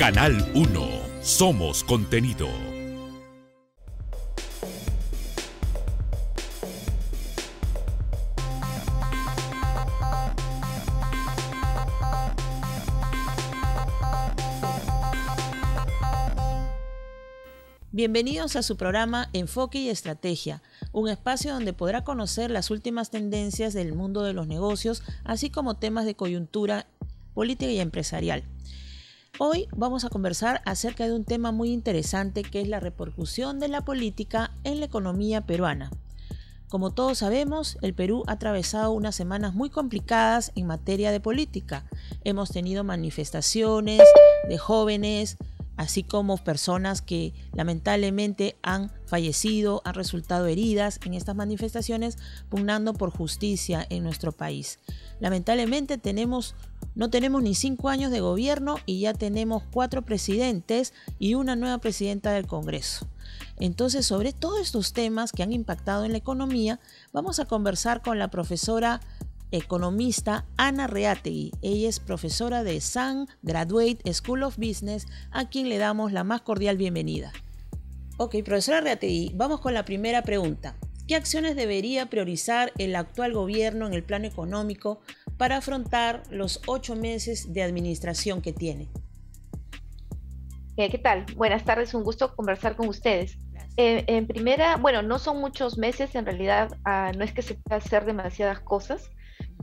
Canal 1. Somos contenido. Bienvenidos a su programa Enfoque y Estrategia, un espacio donde podrá conocer las últimas tendencias del mundo de los negocios, así como temas de coyuntura política y empresarial. Hoy vamos a conversar acerca de un tema muy interesante que es la repercusión de la política en la economía peruana. Como todos sabemos, el Perú ha atravesado unas semanas muy complicadas en materia de política. Hemos tenido manifestaciones de jóvenes, así como personas que lamentablemente han fallecido, han resultado heridas en estas manifestaciones, pugnando por justicia en nuestro país. Lamentablemente no tenemos ni 5 años de gobierno y ya tenemos 4 presidentes y una nueva presidenta del Congreso. Entonces, sobre todos estos temas que han impactado en la economía, vamos a conversar con la profesora economista Ana Reategui. Ella es profesora de Sun Graduate School of Business, a quien le damos la más cordial bienvenida. Ok, profesora Reategui, vamos con la primera pregunta. ¿Qué acciones debería priorizar el actual gobierno en el plano económico para afrontar los 8 meses de administración que tiene? ¿Qué tal? Buenas tardes, un gusto conversar con ustedes. En primera, bueno, no son muchos meses, en realidad no es que se pueda hacer demasiadas cosas,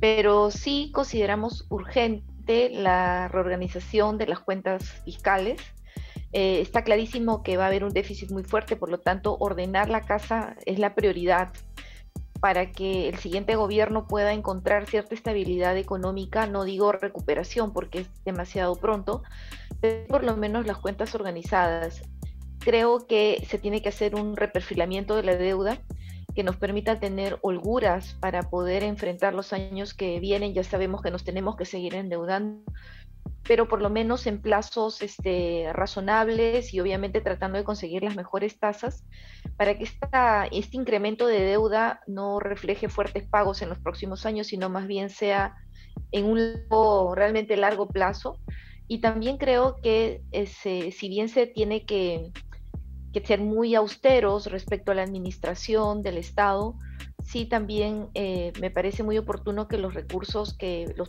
pero sí consideramos urgente la reorganización de las cuentas fiscales. Está clarísimo que va a haber un déficit muy fuerte, por lo tanto, ordenar la casa es la prioridad para que el siguiente gobierno pueda encontrar cierta estabilidad económica, no digo recuperación porque es demasiado pronto, pero por lo menos las cuentas organizadas. Creo que se tiene que hacer un reperfilamiento de la deuda que nos permita tener holguras para poder enfrentar los años que vienen. Ya sabemos que nos tenemos que seguir endeudando, pero por lo menos en plazos razonables y obviamente tratando de conseguir las mejores tasas para que este incremento de deuda no refleje fuertes pagos en los próximos años, sino más bien sea en un realmente largo plazo. Y también creo que si bien se tiene que ser muy austeros respecto a la administración del Estado, sí también me parece muy oportuno que los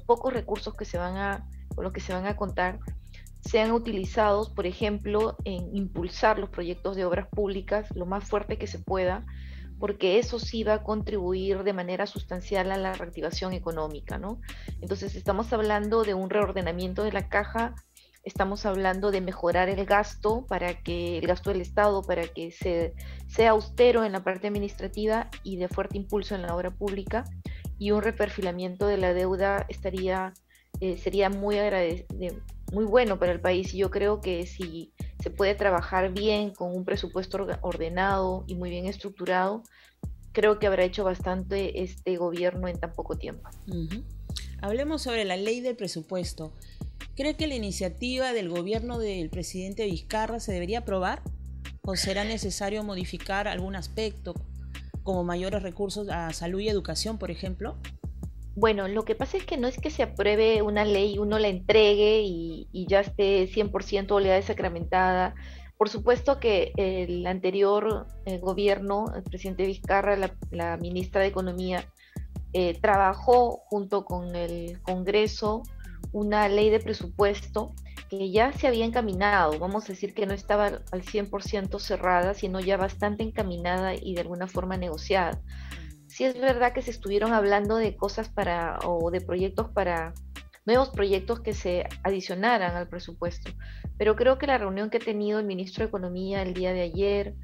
pocos recursos con los que se van a contar sean utilizados, por ejemplo, en impulsar los proyectos de obras públicas lo más fuerte que se pueda, porque eso sí va a contribuir de manera sustancial a la reactivación económica, ¿no? Entonces estamos hablando de un reordenamiento de la caja. Estamos hablando de mejorar el gasto del Estado para que sea austero en la parte administrativa y de fuerte impulso en la obra pública, y un reperfilamiento de la deuda sería muy bueno para el país. Y yo creo que si se puede trabajar bien con un presupuesto ordenado y muy bien estructurado, creo que habrá hecho bastante este gobierno en tan poco tiempo. Hablemos sobre la ley del presupuesto. ¿Cree que la iniciativa del gobierno del presidente Vizcarra se debería aprobar? ¿O será necesario modificar algún aspecto, como mayores recursos a salud y educación, por ejemplo? Bueno, lo que pasa es que no es que se apruebe una ley, uno la entregue y ya esté 100% oleada sacramentada. Por supuesto que el anterior gobierno, el presidente Vizcarra, la ministra de Economía, trabajó junto con el Congreso una ley de presupuesto que ya se había encaminado. Vamos a decir que no estaba al 100% cerrada, sino ya bastante encaminada y de alguna forma negociada. Sí es verdad que se estuvieron hablando de cosas o de proyectos nuevos proyectos que se adicionaran al presupuesto, pero creo que la reunión que ha tenido el ministro de Economía el día de ayer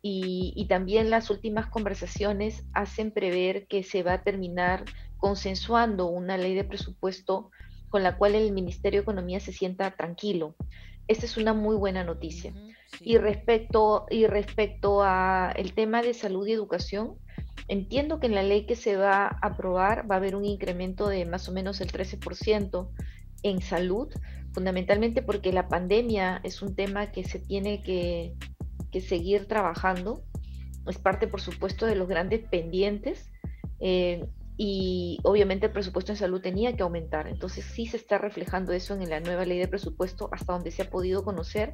y también las últimas conversaciones hacen prever que se va a terminar consensuando una ley de presupuesto con la cual el Ministerio de Economía se sienta tranquilo. Esta es una muy buena noticia. Sí. Y respecto a el tema de salud y educación, entiendo que en la ley que se va a aprobar va a haber un incremento de más o menos el 13% en salud, fundamentalmente porque la pandemia es un tema que se tiene que seguir trabajando. Es parte, por supuesto, de los grandes pendientes. y obviamente el presupuesto en salud tenía que aumentar. Entonces sí se está reflejando eso en la nueva ley de presupuesto hasta donde se ha podido conocer.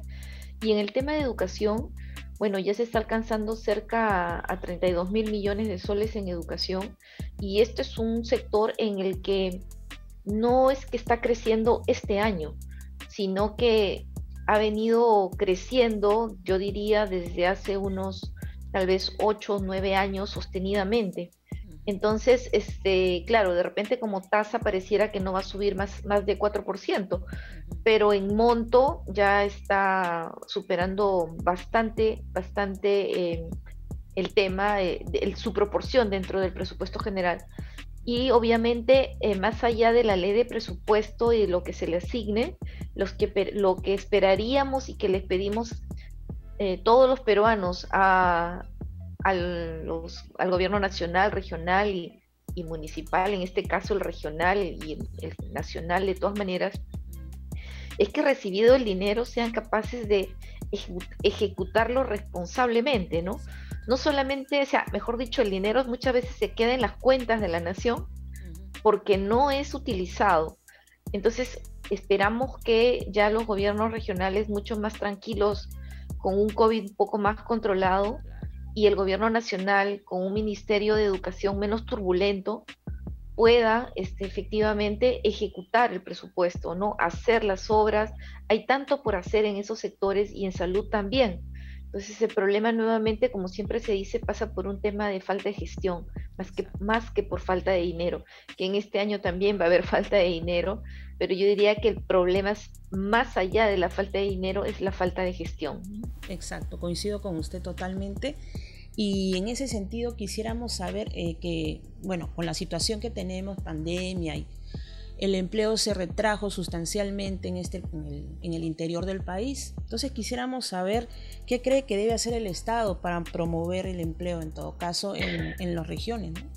Y en el tema de educación, bueno, ya se está alcanzando cerca a 32.000 millones de soles en educación, y este es un sector en el que no es que está creciendo este año, sino que ha venido creciendo, yo diría, desde hace unos tal vez 8 o 9 años sostenidamente. Entonces, claro, de repente como tasa pareciera que no va a subir más de 4%, pero en monto ya está superando bastante el tema, su proporción dentro del presupuesto general. Y obviamente, más allá de la ley de presupuesto y lo que se le asigne, lo que esperaríamos y que les pedimos todos los peruanos al gobierno nacional, regional y municipal, en este caso el regional y el nacional de todas maneras, es que recibido el dinero sean capaces de ejecutarlo responsablemente, ¿no? No solamente, o sea, mejor dicho, el dinero muchas veces se queda en las cuentas de la nación porque no es utilizado. Entonces, esperamos que ya los gobiernos regionales mucho más tranquilos, con un COVID un poco más controlado, y el gobierno nacional con un ministerio de educación menos turbulento, pueda efectivamente ejecutar el presupuesto, ¿no? Hacer las obras. Hay tanto por hacer en esos sectores y en salud también. Entonces el problema nuevamente, como siempre se dice, pasa por un tema de falta de gestión, más que por falta de dinero, que en este año también va a haber falta de dinero, pero yo diría que el problema es más allá de la falta de dinero, es la falta de gestión. Exacto, coincido con usted totalmente. Y en ese sentido quisiéramos saber que, bueno, con la situación que tenemos, pandemia, y el empleo se retrajo sustancialmente en el interior del país. Entonces quisiéramos saber qué cree que debe hacer el Estado para promover el empleo, en todo caso, en las regiones, ¿no?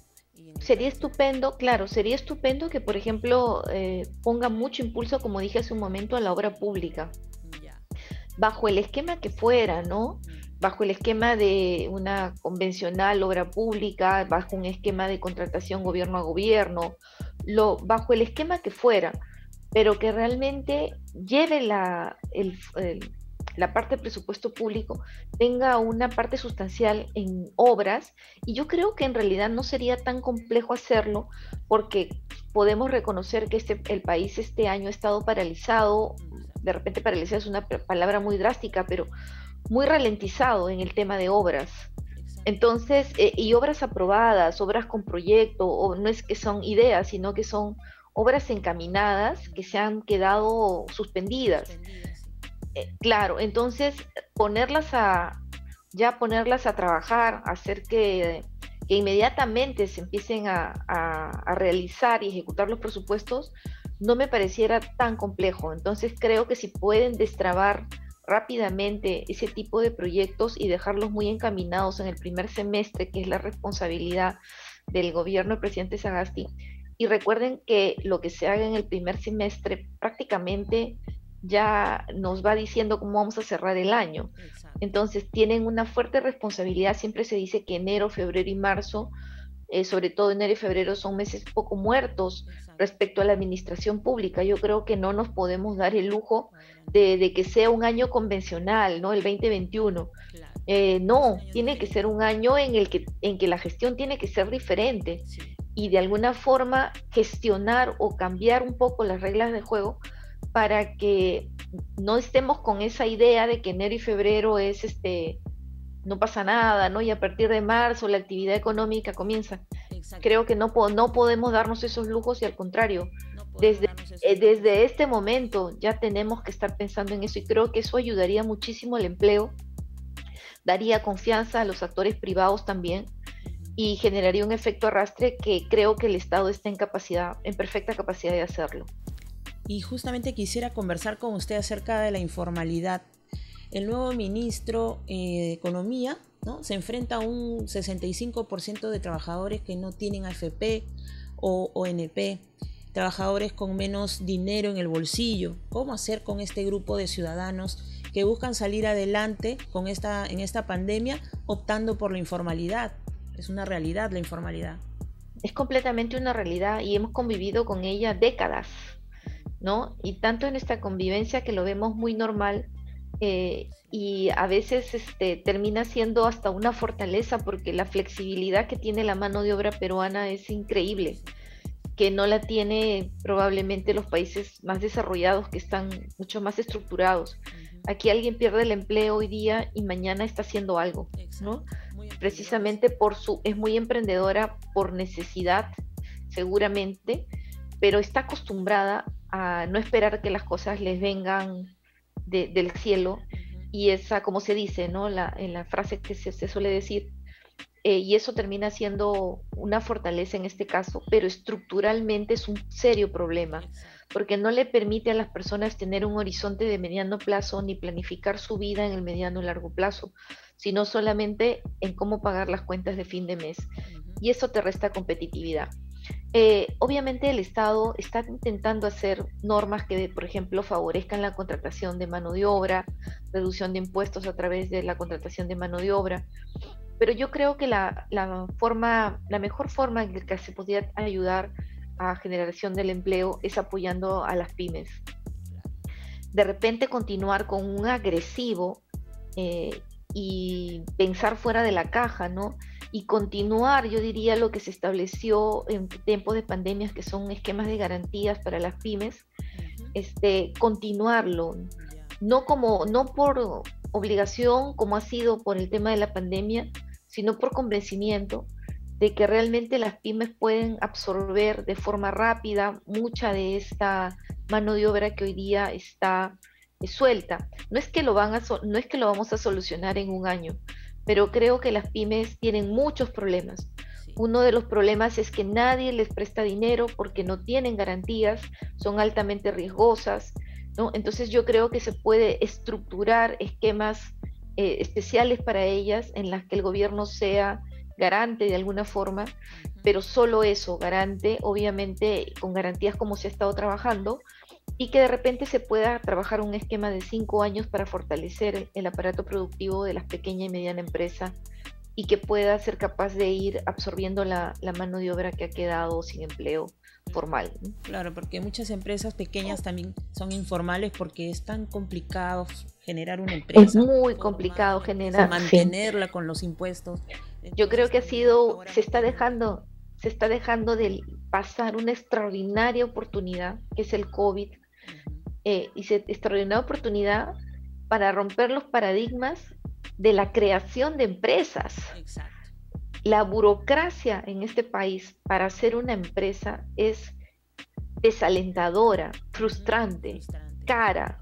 Sería estupendo, claro, sería estupendo que, por ejemplo, ponga mucho impulso, como dije hace un momento, a la obra pública, bajo el esquema que fuera, ¿no? Bajo el esquema de una convencional obra pública, bajo un esquema de contratación gobierno a gobierno, bajo el esquema que fuera, pero que realmente lleve la parte del presupuesto público, tenga una parte sustancial en obras, y yo creo que en realidad no sería tan complejo hacerlo, porque podemos reconocer que el país este año ha estado paralizado. De repente paralizado es una palabra muy drástica, pero muy ralentizado en el tema de obras. Entonces, y obras aprobadas, obras con proyecto, o no es que son ideas, sino que son obras encaminadas que se han quedado suspendidas. Claro, entonces ponerlas a trabajar, hacer que inmediatamente se empiecen a realizar y ejecutar los presupuestos, no me pareciera tan complejo. Entonces creo que si pueden destrabar rápidamente ese tipo de proyectos y dejarlos muy encaminados en el primer semestre, que es la responsabilidad del gobierno del presidente Sagasti. Y recuerden que lo que se haga en el primer semestre prácticamente ya nos va diciendo cómo vamos a cerrar el año. Entonces tienen una fuerte responsabilidad. Siempre se dice que enero, febrero y marzo, sobre todo enero y febrero, son meses poco muertos respecto a la administración pública. Yo creo que no nos podemos dar el lujo de que sea un año convencional, ¿no? El 2021. No, tiene que ser un año en que la gestión tiene que ser diferente, y de alguna forma gestionar o cambiar un poco las reglas de juego para que no estemos con esa idea de que enero y febrero no pasa nada, ¿no? Y a partir de marzo la actividad económica comienza. Creo que no podemos darnos esos lujos, y al contrario, desde este momento ya tenemos que estar pensando en eso, y creo que eso ayudaría muchísimo al empleo, daría confianza a los actores privados también, y generaría un efecto arrastre que creo que el Estado está en perfecta capacidad de hacerlo. Y justamente quisiera conversar con usted acerca de la informalidad. El nuevo ministro de Economía, ¿no?, se enfrenta a un 65% de trabajadores que no tienen AFP o ONP, trabajadores con menos dinero en el bolsillo. ¿Cómo hacer con este grupo de ciudadanos que buscan salir adelante en esta pandemia optando por la informalidad? Es una realidad la informalidad. es completamente una realidad y hemos convivido con ella décadas, ¿no? Y tanto en esta convivencia que lo vemos muy normal, y a veces termina siendo hasta una fortaleza porque la flexibilidad que tiene la mano de obra peruana es increíble, que no la tiene probablemente los países más desarrollados que están mucho más estructurados. Ujú. Aquí alguien pierde el empleo hoy día y mañana está haciendo algo, ¿no? Exacto. Muy emprendedores. Precisamente es muy emprendedora por necesidad, seguramente, pero está acostumbrada a no esperar que las cosas les vengan del cielo, Ujú. y esa, como se dice, ¿no? En la frase que se suele decir, y eso termina siendo una fortaleza en este caso, pero estructuralmente es un serio problema, Exacto. porque no le permite a las personas tener un horizonte de mediano plazo ni planificar su vida en el mediano y largo plazo, sino solamente en cómo pagar las cuentas de fin de mes. Ujú. Y eso te resta competitividad. Obviamente el Estado está intentando hacer normas que, por ejemplo, favorezcan la contratación de mano de obra, reducción de impuestos a través de la contratación de mano de obra, pero yo creo que la mejor forma en que se podría ayudar a generación del empleo es apoyando a las pymes. Claro. De repente continuar con un agresivo, eh, y pensar fuera de la caja, ¿no? Y continuar, yo diría, lo que se estableció en tiempos de pandemias, que son esquemas de garantías para las pymes, Ujú. continuarlo, Ya. no por obligación, como ha sido por el tema de la pandemia, sino por convencimiento de que realmente las pymes pueden absorber de forma rápida mucha de esta mano de obra que hoy día está suelta. No es que lo vamos a solucionar en un año, pero creo que las pymes tienen muchos problemas. Sí. Uno de los problemas es que nadie les presta dinero porque no tienen garantías, son altamente riesgosas, ¿no? Entonces yo creo que se puede estructurar esquemas especiales para ellas en las que el gobierno sea garante de alguna forma, Ujú. pero solo eso, garante, obviamente con garantías como se ha estado trabajando, y que de repente se pueda trabajar un esquema de 5 años para fortalecer el aparato productivo de las pequeñas y mediana empresa, y que pueda ser capaz de ir absorbiendo la mano de obra que ha quedado sin empleo formal, ¿no? Claro, porque muchas empresas pequeñas también son informales porque es tan complicado generar una Es empresa, muy formar complicado una empresa, generar, sí. mantenerla con los impuestos. Yo creo Entonces que también ahora meten... se está dejando de pasar una extraordinaria oportunidad, que es el COVID, Ujú. extraordinaria oportunidad para romper los paradigmas de la creación de empresas. Exacto. La burocracia en este país para hacer una empresa es desalentadora, Ujú. frustrante, Frustrante. cara.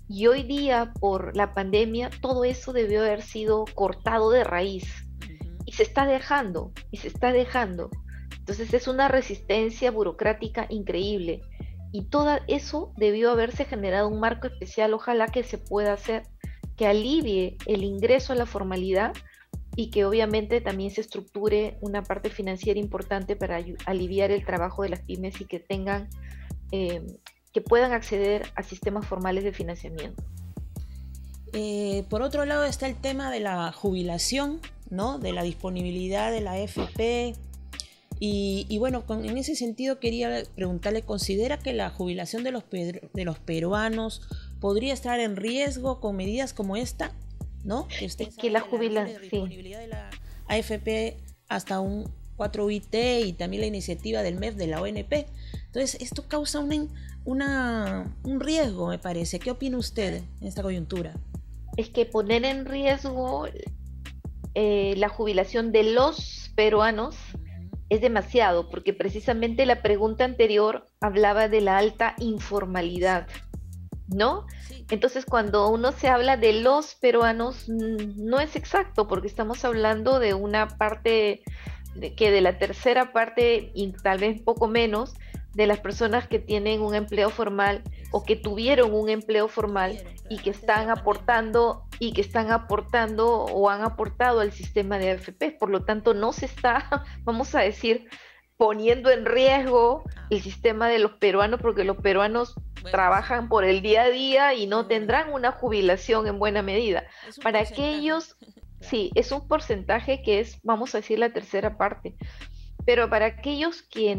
Y hoy día, por la pandemia, todo eso debió haber sido cortado de raíz. Ujú. Y se está dejando, y se está dejando. Entonces es una resistencia burocrática increíble. Y todo eso debió haberse generado un marco especial, ojalá que se pueda hacer, que alivie el ingreso a la formalidad, y que obviamente también se estructure una parte financiera importante para aliviar el trabajo de las pymes, y que tengan, eh, que puedan acceder a sistemas formales de financiamiento. Por otro lado está el tema de la jubilación, ¿no? De la disponibilidad de la AFP. Y bueno, en ese sentido quería preguntarle, ¿considera que la jubilación de los peruanos podría estar en riesgo con medidas como esta? ¿No? Que Es usted que sabe la de la jubilación, libre sí, disponibilidad de la AFP hasta un 4UIT, y también la iniciativa del MEF de la ONP. Entonces, esto causa un riesgo, me parece. ¿Qué opina usted en esta coyuntura? es que poner en riesgo la jubilación de los peruanos Ujú. es demasiado, porque precisamente la pregunta anterior hablaba de la alta informalidad, Exacto. ¿no? Sí. Entonces, cuando uno se habla de los peruanos, no es exacto, porque estamos hablando de una parte, de la tercera parte, y tal vez poco menos, de las personas que tienen un empleo formal o que Exacto. tuvieron un empleo formal, Tuvieron, y claro, que antes de están la pandemia. aportando o han aportado al sistema de AFP. Por lo tanto, no se está, vamos a decir, poniendo en riesgo Ah, el sistema de los peruanos, porque los peruanos bueno, sí, trabajan por el día a día y es no verdad. tendrán una jubilación en buena medida. Es un Para porcentaje. aquellos, Claro. sí, es un porcentaje que es, vamos a decir, la tercera parte. Pero para aquellos que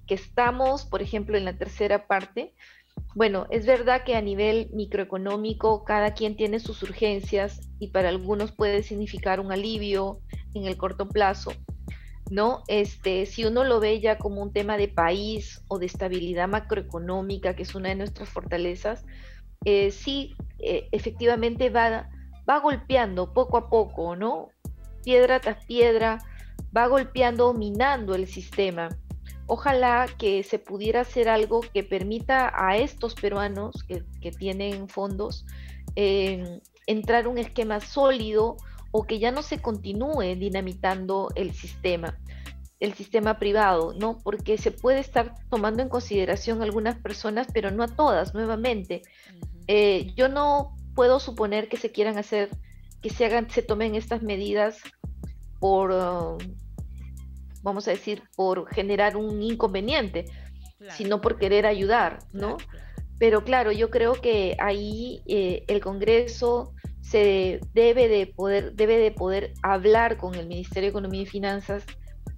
estamos, por ejemplo, en la tercera parte, bueno, es verdad que a nivel microeconómico cada quien tiene sus urgencias y para algunos puede significar un alivio en el corto plazo, ¿no? Si uno lo ve ya como un tema de país o de estabilidad macroeconómica, que es una de nuestras fortalezas, sí, efectivamente va golpeando poco a poco, ¿no? Piedra tras piedra, va golpeando, minando el sistema. Ojalá que se pudiera hacer algo que permita a estos peruanos que tienen fondos entrar un esquema sólido o que ya no se continúe dinamitando el sistema privado, ¿no? Porque se puede estar tomando en consideración a algunas personas, pero no a todas, nuevamente. Yo no puedo suponer que se quieran hacer, se tomen estas medidas por, vamos a decir, por generar un inconveniente, Claro, sino por querer ayudar, ¿no? claro, claro. Pero claro, yo creo que ahí el Congreso debe de poder hablar con el Ministerio de Economía y Finanzas,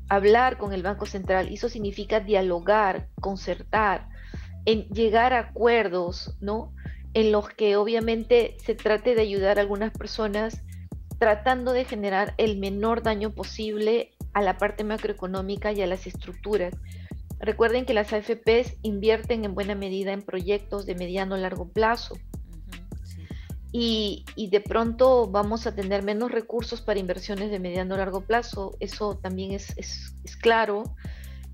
hablar con el Banco Central, y eso significa dialogar, concertar, en llegar a acuerdos, ¿no? En los que obviamente se trate de ayudar a algunas personas tratando de generar el menor daño posible a la parte macroeconómica y a las estructuras. Recuerden que las AFPs invierten en buena medida en proyectos de mediano a largo plazo Sí. y de pronto vamos a tener menos recursos para inversiones de mediano a largo plazo. Eso también es claro.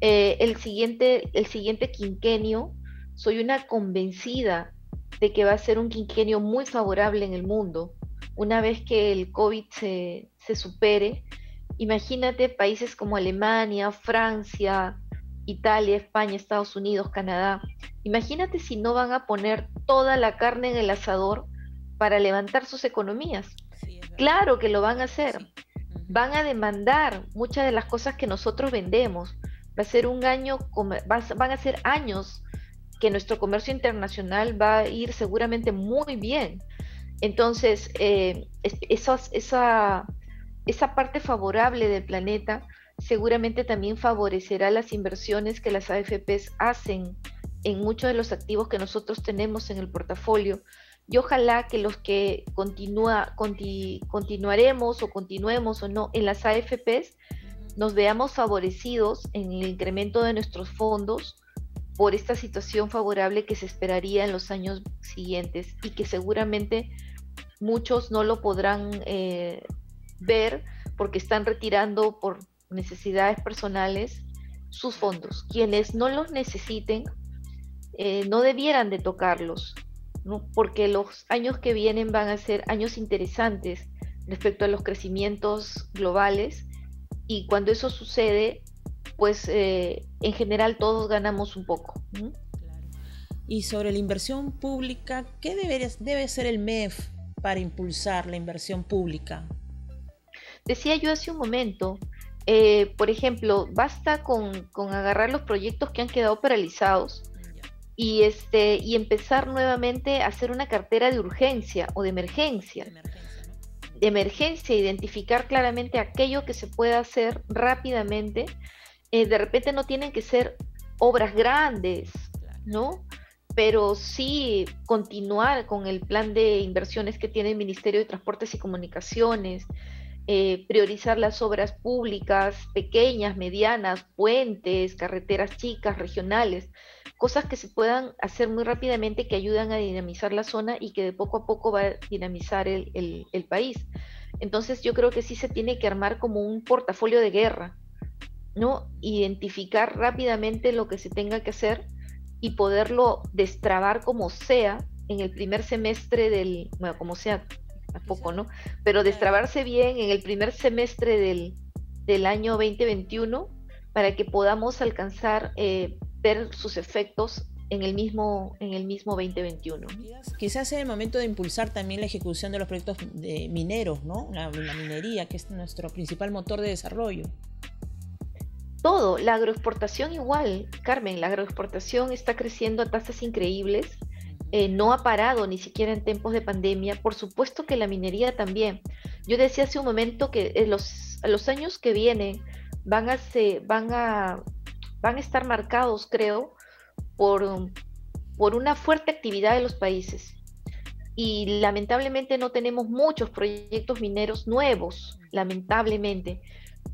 El siguiente quinquenio, soy una convencida de que va a ser un quinquenio muy favorable en el mundo. Una vez que el COVID se supere, imagínate países como Alemania, Francia, Italia, España, Estados Unidos, Canadá. Imagínate si no van a poner toda la carne en el asador para levantar sus economías. Sí, es verdad. Claro que lo van a hacer. Sí. Ujú. Van a demandar muchas de las cosas que nosotros vendemos. Va a ser un año, van a ser años que nuestro comercio internacional va a ir seguramente muy bien. Entonces, esa parte favorable del planeta seguramente también favorecerá las inversiones que las AFPs hacen en muchos de los activos que nosotros tenemos en el portafolio. Y ojalá que los que continuaremos o continuemos o no en las AFPs nos veamos favorecidos en el incremento de nuestros fondos por esta situación favorable que se esperaría en los años siguientes y que seguramente muchos no lo podrán ver porque están retirando por necesidades personales sus fondos. Quienes no los necesiten no debieran de tocarlos, ¿no? Porque los años que vienen van a ser años interesantes respecto a los crecimientos globales y cuando eso sucede, pues en general todos ganamos un poco. Claro. Y sobre la inversión pública, ¿qué debe ser el MEF para impulsar la inversión pública? Decía yo hace un momento, por ejemplo, basta con agarrar los proyectos que han quedado paralizados Ya, y empezar nuevamente a hacer una cartera de urgencia o de emergencia. de emergencia, ¿no? De emergencia, identificar claramente aquello que se pueda hacer rápidamente. De repente no tienen que ser obras grandes, Claro. ¿no? Pero sí continuar con el plan de inversiones que tiene el Ministerio de Transportes y Comunicaciones, priorizar las obras públicas, pequeñas, medianas, puentes, carreteras chicas, regionales, cosas que se puedan hacer muy rápidamente que ayudan a dinamizar la zona y que de poco a poco va a dinamizar el país. Entonces yo creo que sí se tiene que armar como un portafolio de guerra, ¿no? Identificar rápidamente lo que se tenga que hacer y poderlo destrabar como sea en el primer semestre bueno, como sea, tampoco, ¿no? Pero Claro. destrabarse bien en el primer semestre del año 2021 para que podamos alcanzar, ver sus efectos en el mismo 2021. Quizás sea el momento de impulsar también la ejecución de los proyectos de mineros, ¿no? La minería, que es nuestro principal motor de desarrollo. Todo, la agroexportación igual, Carmen, la agroexportación está creciendo a tasas increíbles, no ha parado ni siquiera en tiempos de pandemia, por supuesto que la minería también. Yo decía hace un momento que a los años que vienen van a estar marcados, creo, por, por una fuerte actividad de los países. Y lamentablemente no tenemos muchos proyectos mineros nuevos, lamentablemente,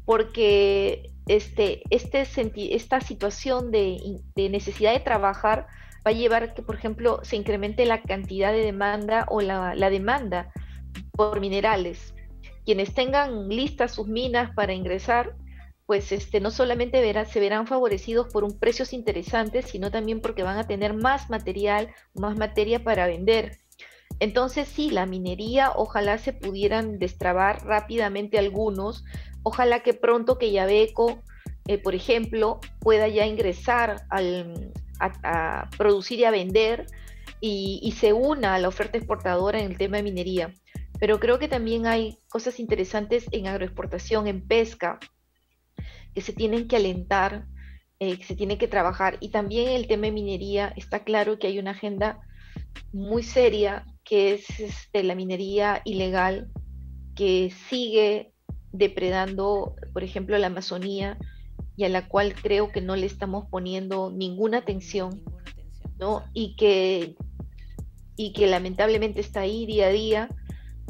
porque esta situación de necesidad de trabajar va a llevar a que, por ejemplo, se incremente la cantidad de demanda o la demanda por minerales. Quienes tengan listas sus minas para ingresar, pues no solamente se verán favorecidos por un precios interesantes, sino también porque van a tener más material, más materia para vender. Entonces sí, la minería, ojalá se pudieran destrabar rápidamente algunos, ojalá que pronto que Yabeco, por ejemplo, pueda ya ingresar a producir y a vender y se una a la oferta exportadora en el tema de minería. Pero creo que también hay cosas interesantes en agroexportación, en pesca, que se tienen que alentar, que se tiene que trabajar. Y también en el tema de minería está claro que hay una agenda muy seria, que es la minería ilegal, que sigue depredando, por ejemplo, la Amazonía, y a la cual creo que no le estamos poniendo ninguna atención, ¿no? Y que lamentablemente está ahí día a día,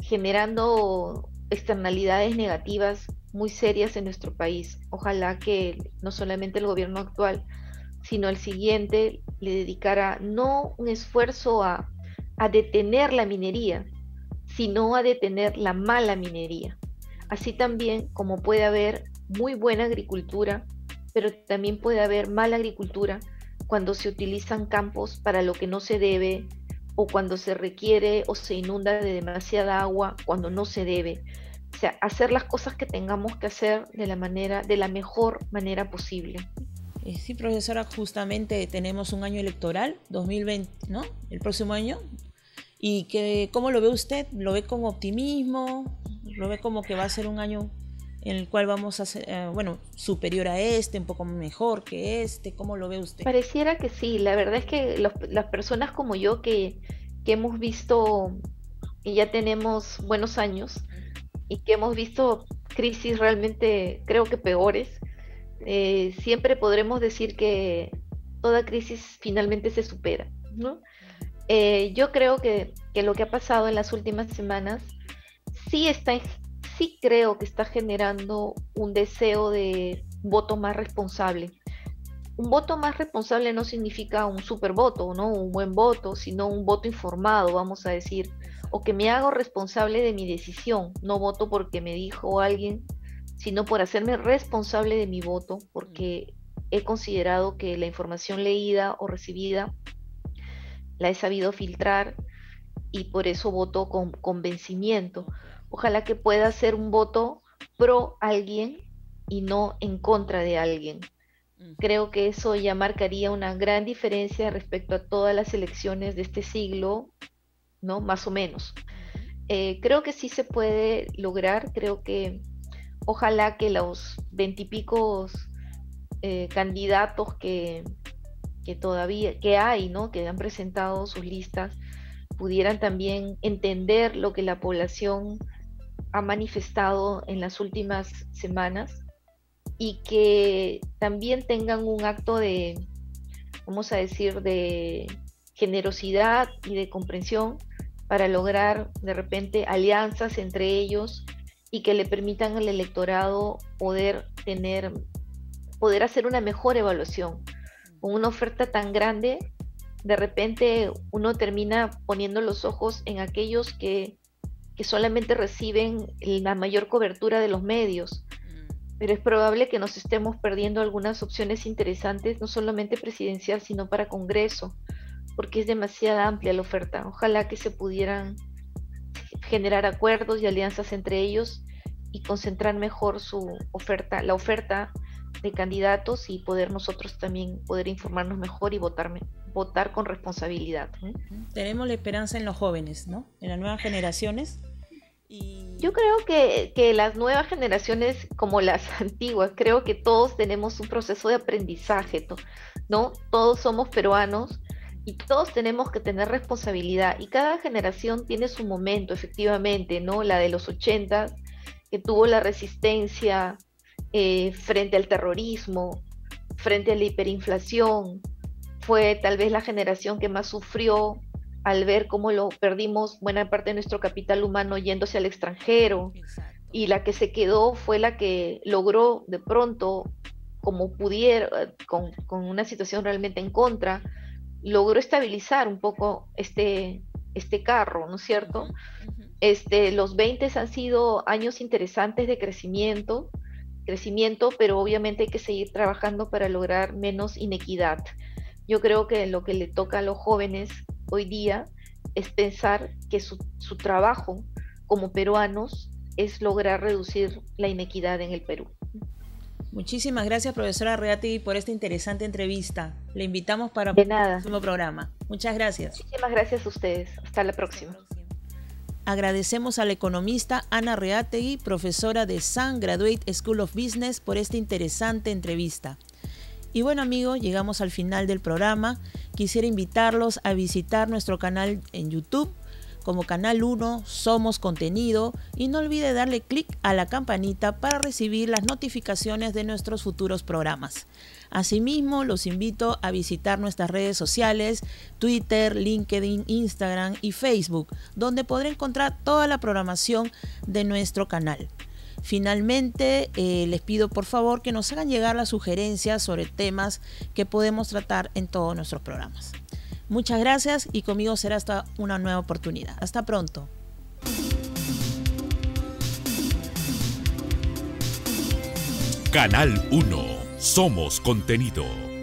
generando externalidades negativas muy serias en nuestro país. Ojalá que no solamente el gobierno actual, sino el siguiente le dedicara no un esfuerzo a detener la minería, sino a detener la mala minería. Así también como puede haber muy buena agricultura, pero también puede haber mala agricultura cuando se utilizan campos para lo que no se debe, o cuando se requiere o se inunda de demasiada agua cuando no se debe. O sea, hacer las cosas que tengamos que hacer de la mejor manera posible. Sí, profesora, justamente tenemos un año electoral, 2020, ¿no? El próximo año. ¿Y cómo lo ve usted? ¿Lo ve con optimismo? ¿Lo ve como que va a ser un año en el cual vamos a ser, superior a un poco mejor que ¿Cómo lo ve usted? Pareciera que sí. La verdad es que las personas como yo que hemos visto y ya tenemos buenos años y que hemos visto crisis realmente creo que peores, siempre podremos decir que toda crisis finalmente se supera, ¿no? Yo creo que lo que ha pasado en las últimas semanas sí creo que está generando un deseo de voto más responsable. Un voto más responsable no significa un super voto, ¿no? Un buen voto, sino un voto informado, vamos a decir, o que me hago responsable de mi decisión. No voto porque me dijo alguien, sino por hacerme responsable de mi voto, porque he considerado que la información leída o recibida la he sabido filtrar y por eso voto con convencimiento. Ojalá que pueda ser un voto pro alguien y no en contra de alguien. Creo que eso ya marcaría una gran diferencia respecto a todas las elecciones de este siglo, ¿no? Más o menos. Creo que sí se puede lograr, creo que ojalá que los 20 y pico candidatos que todavía que hay, ¿no? Que han presentado sus listas, pudieran también entender lo que la población ha manifestado en las últimas semanas y que también tengan un acto de, vamos a decir, de generosidad y de comprensión para lograr de repente alianzas entre ellos y que le permitan al electorado poder hacer una mejor evaluación. Con una oferta tan grande, de repente uno termina poniendo los ojos en aquellos que solamente reciben la mayor cobertura de los medios, pero es probable que nos estemos perdiendo algunas opciones interesantes, no solamente presidencial, sino para Congreso, porque es demasiado amplia la oferta. Ojalá que se pudieran generar acuerdos y alianzas entre ellos y concentrar mejor la oferta de candidatos y poder nosotros también poder informarnos mejor y votar con responsabilidad. Tenemos la esperanza en los jóvenes, ¿no? En las nuevas generaciones. Yo creo que las nuevas generaciones, como las antiguas, creo que todos tenemos un proceso de aprendizaje, ¿no? Todos somos peruanos y todos tenemos que tener responsabilidad y cada generación tiene su momento, efectivamente, ¿no? La de los 80, que tuvo la resistencia frente al terrorismo, frente a la hiperinflación. Fue tal vez la generación que más sufrió al ver cómo lo perdimos buena parte de nuestro capital humano yéndose al extranjero, y la que se quedó fue la que logró de pronto, como pudiera, con una situación realmente en contra, logró estabilizar un poco este carro, ¿no es cierto? Los 20 han sido años interesantes de crecimiento, pero obviamente hay que seguir trabajando para lograr menos inequidad. Yo creo que lo que le toca a los jóvenes hoy día es pensar que su trabajo como peruanos es lograr reducir la inequidad en el Perú. Muchísimas gracias, profesora Arreategui, por esta interesante entrevista. Le invitamos para el próximo programa. Muchas gracias. Muchísimas gracias a ustedes. Hasta la próxima. Agradecemos a la economista Ana Arreategui, profesora de Sun Graduate School of Business, por esta interesante entrevista. Y bueno, amigos, llegamos al final del programa. Quisiera invitarlos a visitar nuestro canal en YouTube como Canal 1 Somos Contenido, y no olvide darle clic a la campanita para recibir las notificaciones de nuestros futuros programas. Asimismo, los invito a visitar nuestras redes sociales, Twitter, LinkedIn, Instagram y Facebook, donde podrá encontrar toda la programación de nuestro canal. Finalmente, les pido por favor que nos hagan llegar las sugerencias sobre temas que podemos tratar en todos nuestros programas. Muchas gracias y conmigo será hasta una nueva oportunidad. Hasta pronto. Canal 1. Somos Contenido.